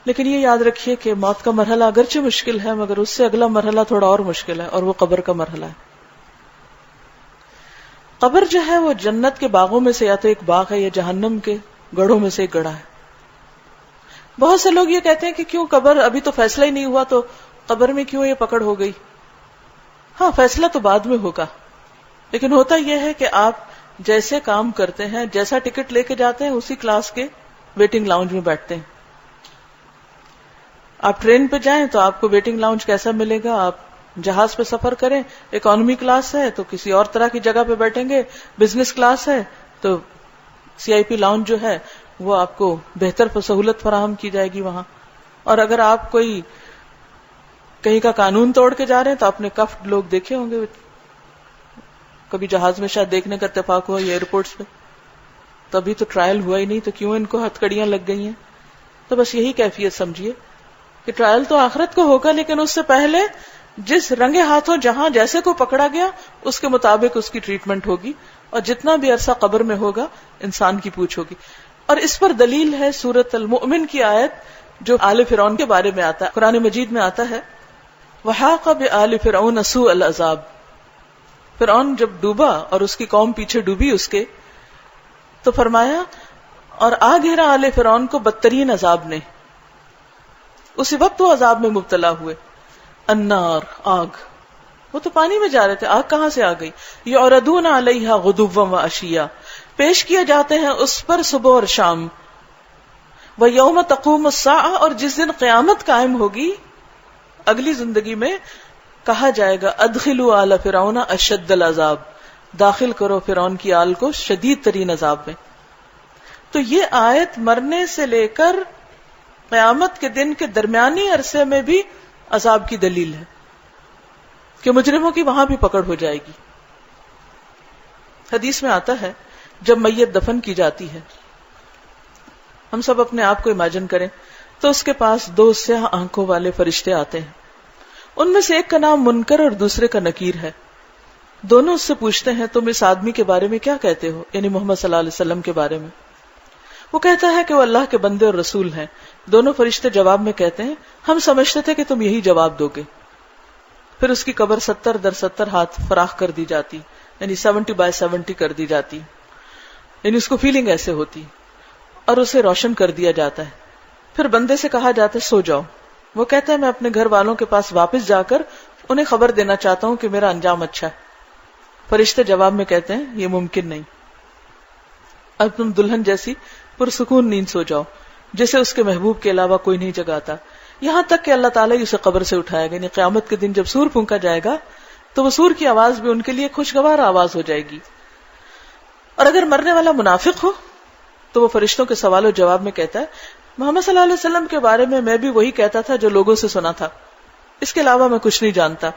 لیکن یہ یاد رکھیے کہ موت کا مرحلہ اگرچہ مشکل ہے مگر اس سے اگلا مرحلہ تھوڑا اور مشکل ہے، اور وہ قبر کا مرحلہ ہے. قبر جو ہے وہ جنت کے باغوں میں سے یا تو ایک باغ ہے یا جہنم کے گڑھوں میں سے ایک گڑھا ہے. بہت سے لوگ یہ کہتے ہیں کہ کیوں قبر، ابھی تو فیصلہ ہی نہیں ہوا تو قبر میں کیوں یہ پکڑ ہو گئی. ہاں فیصلہ تو بعد میں ہوگا، لیکن ہوتا یہ ہے کہ آپ جیسے کام کرتے ہیں، جیسا ٹکٹ لے کے جاتے ہیں، اسی کلاس کے ویٹنگ لاؤنج میں بیٹھتے ہیں. آپ ٹرین پہ جائیں تو آپ کو ویٹنگ لاؤنج کیسا ملے گا، آپ جہاز پہ سفر کریں اکانومی کلاس ہے تو کسی اور طرح کی جگہ پہ بیٹھیں گے، بزنس کلاس ہے تو سی آئی پی لاؤنج جو ہے وہ آپ کو بہتر سہولت فراہم کی جائے گی وہاں. اور اگر آپ کوئی کہیں کا قانون توڑ کے جا رہے ہیں تو آپ نے کفڈ لوگ دیکھے ہوں گے، کبھی جہاز میں شاید دیکھنے کا اتفاق ہوا یا ایئرپورٹس پہ، تبھی تو ٹرائل ہوا ہی نہیں تو کیوں ان کو ہتھکڑیاں لگ گئی ہیں. تو بس یہی کیفیت سمجھیے کہ ٹرائل تو آخرت کو ہوگا، لیکن اس سے پہلے جس رنگے ہاتھوں جہاں جیسے کو پکڑا گیا اس کے مطابق اس کی ٹریٹمنٹ ہوگی، اور جتنا بھی عرصہ قبر میں ہوگا انسان کی پوچھ ہوگی. اور اس پر دلیل ہے سورۃ المؤمن کی آیت جو آل فرعون کے بارے میں آتا ہے. قرآن مجید میں آتا ہے وحاق بآل فرعون سوء العذاب. فرعون جب ڈوبا اور اس کی قوم پیچھے ڈوبی اس کے، تو فرمایا اور آ گھیرا آل فرعون کو بدترین عذاب نے. اسی وقت وہ عذاب میں مبتلا ہوئے. النار، آگ. وہ تو پانی میں جا رہے تھے، آگ کہاں سے آ گئی. یعرضون علیہا غدوا وعشیا، پیش کیا جاتے ہیں اس پر صبح اور شام. ویوم تقوم الساعہ، اور جس دن قیامت قائم ہوگی اگلی زندگی میں کہا جائے گا ادخلوا آل فرعون اشد العذاب، داخل کرو فرعون کی آل کو شدید ترین عذاب میں. تو یہ آیت مرنے سے لے کر قیامت کے دن کے درمیانی عرصے میں بھی عذاب کی دلیل ہے کہ مجرموں کی وہاں بھی پکڑ ہو جائے گی. حدیث میں آتا ہے جب میت دفن کی جاتی ہے، ہم سب اپنے آپ کو امیجن کریں تو اس کے پاس 2 سیاہ آنکھوں والے فرشتے آتے ہیں. ان میں سے ایک کا نام منکر اور دوسرے کا نکیر ہے. دونوں اس سے پوچھتے ہیں تم اس آدمی کے بارے میں کیا کہتے ہو، یعنی محمد صلی اللہ علیہ وسلم کے بارے میں. وہ کہتا ہے کہ وہ اللہ کے بندے اور رسول ہیں. دونوں فرشتے جواب میں کہتے ہیں ہم سمجھتے تھے کہ تم یہی جواب دو گے. پھر اس کی قبر 70 در 70 ہاتھ فراخ کر دی جاتی، یعنی 70 بائی 70 کر دی جاتی، یعنی اس کو فیلنگ ایسے ہوتی، اور اسے روشن کر دیا جاتا ہے. پھر بندے سے کہا جاتا ہے سو جاؤ. وہ کہتا ہے میں اپنے گھر والوں کے پاس واپس جا کر انہیں خبر دینا چاہتا ہوں کہ میرا انجام اچھا ہے. فرشتے جواب میں کہتے ہیں یہ ممکن نہیں، اب تم دلہن جیسی پرسکون نیند سو جاؤ جسے اس کے محبوب کے علاوہ کوئی نہیں جگاتا. یہاں تک کہ اللہ تعالیٰ اسے قبر سے اٹھائے گا، یعنی قیامت کے دن جب سور پھونکا جائے گا تو وہ سور کی آواز بھی ان کے لیے خوشگوار آواز ہو جائے گی. اور اگر مرنے والا منافق ہو تو وہ فرشتوں کے سوال و جواب میں کہتا ہے محمد صلی اللہ علیہ وسلم کے بارے میں بھی وہی کہتا تھا جو لوگوں سے سنا تھا، اس کے علاوہ میں کچھ نہیں جانتا.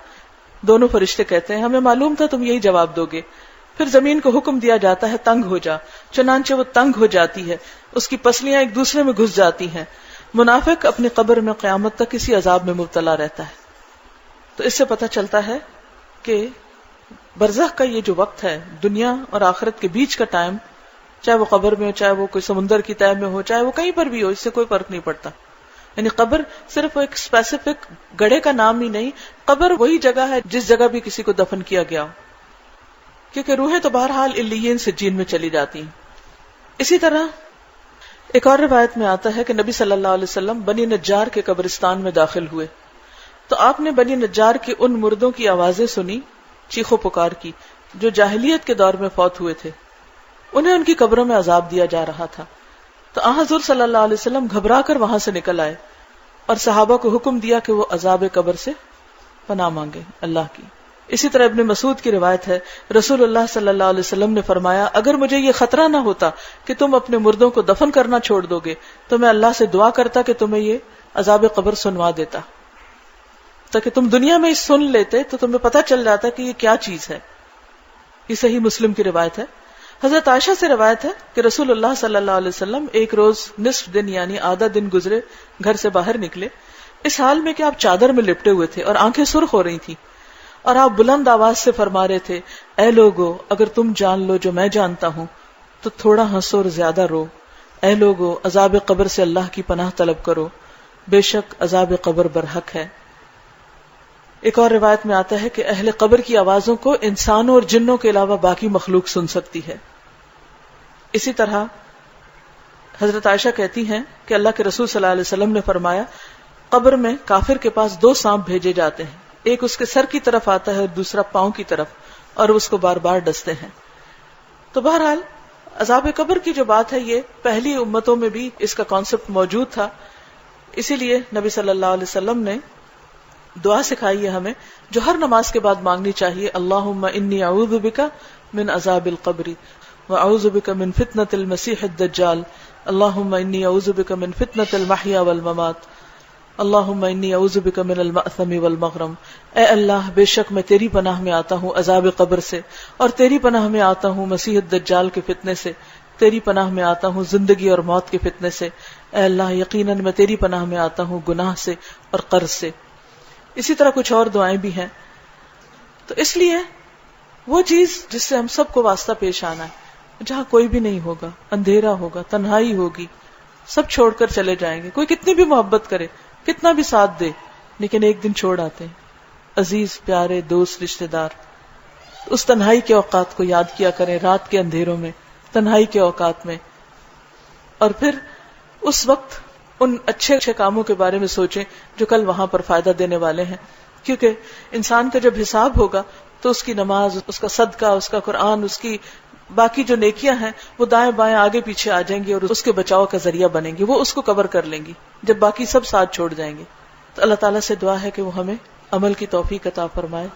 دونوں فرشتے کہتے ہیں ہمیں معلوم تھا تم یہی جواب دو گے. پھر زمین کو حکم دیا جاتا ہے تنگ ہو جا، چنانچہ وہ تنگ ہو جاتی ہے، اس کی پسلیاں ایک دوسرے میں گھس جاتی ہیں. منافق اپنی قبر میں قیامت تک کسی عذاب میں مبتلا رہتا ہے. تو اس سے پتہ چلتا ہے کہ برزخ کا یہ جو وقت ہے، دنیا اور آخرت کے بیچ کا ٹائم، چاہے وہ قبر میں ہو، چاہے وہ کوئی سمندر کی تہہ میں ہو، چاہے وہ کہیں پر بھی ہو، اس سے کوئی فرق نہیں پڑتا. یعنی قبر صرف ایک اسپیسیفک گڑھے کا نام ہی نہیں، قبر وہی جگہ ہے جس جگہ بھی کسی کو دفن کیا گیا ہو، کیونکہ روحیں تو بہرحال علیین سجین میں چلی جاتی ہیں. اسی طرح ایک اور روایت میں آتا ہے کہ نبی صلی اللہ علیہ وسلم بنی نجار کے قبرستان میں داخل ہوئے تو آپ نے بنی نجار کے ان مردوں کی آوازیں سنی، چیخو پکار کی، جو جاہلیت کے دور میں فوت ہوئے تھے. انہیں ان کی قبروں میں عذاب دیا جا رہا تھا. تو حضور صلی اللہ علیہ وسلم گھبرا کر وہاں سے نکل آئے اور صحابہ کو حکم دیا کہ وہ عذاب قبر سے پناہ مانگے اللہ کی. اسی طرح ابن مسعود کی روایت ہے رسول اللہ صلی اللہ علیہ وسلم نے فرمایا اگر مجھے یہ خطرہ نہ ہوتا کہ تم اپنے مردوں کو دفن کرنا چھوڑ دو گے تو میں اللہ سے دعا کرتا کہ تمہیں یہ عذاب قبر سنوا دیتا، تاکہ تم دنیا میں سن لیتے تو تمہیں پتہ چل جاتا کہ یہ کیا چیز ہے. یہ صحیح مسلم کی روایت ہے. حضرت عائشہ سے روایت ہے کہ رسول اللہ صلی اللہ علیہ وسلم ایک روز نصف دن یعنی آدھا دن گزرے گھر سے باہر نکلے، اس حال میں کہ آپ چادر میں لپٹے ہوئے تھے اور آنکھیں سرخ ہو رہی تھی، اور آپ بلند آواز سے فرما رہے تھے اے لوگو اگر تم جان لو جو میں جانتا ہوں تو تھوڑا ہنسو اور زیادہ رو. اے لوگو عذاب قبر سے اللہ کی پناہ طلب کرو. بے شک عذاب قبر برحق ہے. ایک اور روایت میں آتا ہے کہ اہل قبر کی آوازوں کو انسانوں اور جنوں کے علاوہ باقی مخلوق سن سکتی ہے. اسی طرح حضرت عائشہ کہتی ہیں کہ اللہ کے رسول صلی اللہ علیہ وسلم نے فرمایا قبر میں کافر کے پاس 2 سانپ بھیجے جاتے ہیں، ایک اس کے سر کی طرف آتا ہے اور دوسرا پاؤں کی طرف، اور اس کو بار بار ڈستے ہیں. تو بہرحال عذاب قبر کی جو بات ہے یہ پہلی امتوں میں بھی اس کا کانسیپٹ موجود تھا. اسی لیے نبی صلی اللہ علیہ وسلم نے دعا سکھائی ہے ہمیں جو ہر نماز کے بعد مانگنی چاہیے، اللہم انی اعوذ بک من عذاب القبر واعوذ بک من فتنة المسیح الدجال، اللہم انی اعوذ بک من فتنة المحیا والممات، اللہم انی اعوذ بک من المأثم والمغرم. اے اللہ بے شک میں تیری پناہ میں آتا ہوں عذاب قبر سے، اور تیری پناہ میں آتا ہوں مسیح الدجال کے فتنے سے، تیری پناہ میں آتا ہوں زندگی اور موت کے فتنے سے. اے اللہ یقیناً میں تیری پناہ میں آتا ہوں گناہ سے اور قرض سے. اسی طرح کچھ اور دعائیں بھی ہیں. تو اس لیے وہ چیز جس سے ہم سب کو واسطہ پیش آنا ہے، جہاں کوئی بھی نہیں ہوگا، اندھیرا ہوگا، تنہائی ہوگی، سب چھوڑ کر چلے جائیں گے. کوئی کتنی بھی محبت کرے، کتنا بھی ساتھ دے، لیکن ایک دن چھوڑ آتے ہیں عزیز پیارے دوست رشتہ دار. اس تنہائی کے اوقات کو یاد کیا کریں، رات کے اندھیروں میں، تنہائی کے اوقات میں، اور پھر اس وقت ان اچھے اچھے کاموں کے بارے میں سوچیں جو کل وہاں پر فائدہ دینے والے ہیں. کیونکہ انسان کا جب حساب ہوگا تو اس کی نماز، اس کا صدقہ، اس کا قرآن، اس کی باقی جو نیکیاں ہیں وہ دائیں بائیں آگے پیچھے آ جائیں گی اور اس کے بچاؤ کا ذریعہ بنیں گی، وہ اس کو کور کر لیں گی جب باقی سب ساتھ چھوڑ جائیں گے. تو اللہ تعالیٰ سے دعا ہے کہ وہ ہمیں عمل کی توفیق عطا فرمائے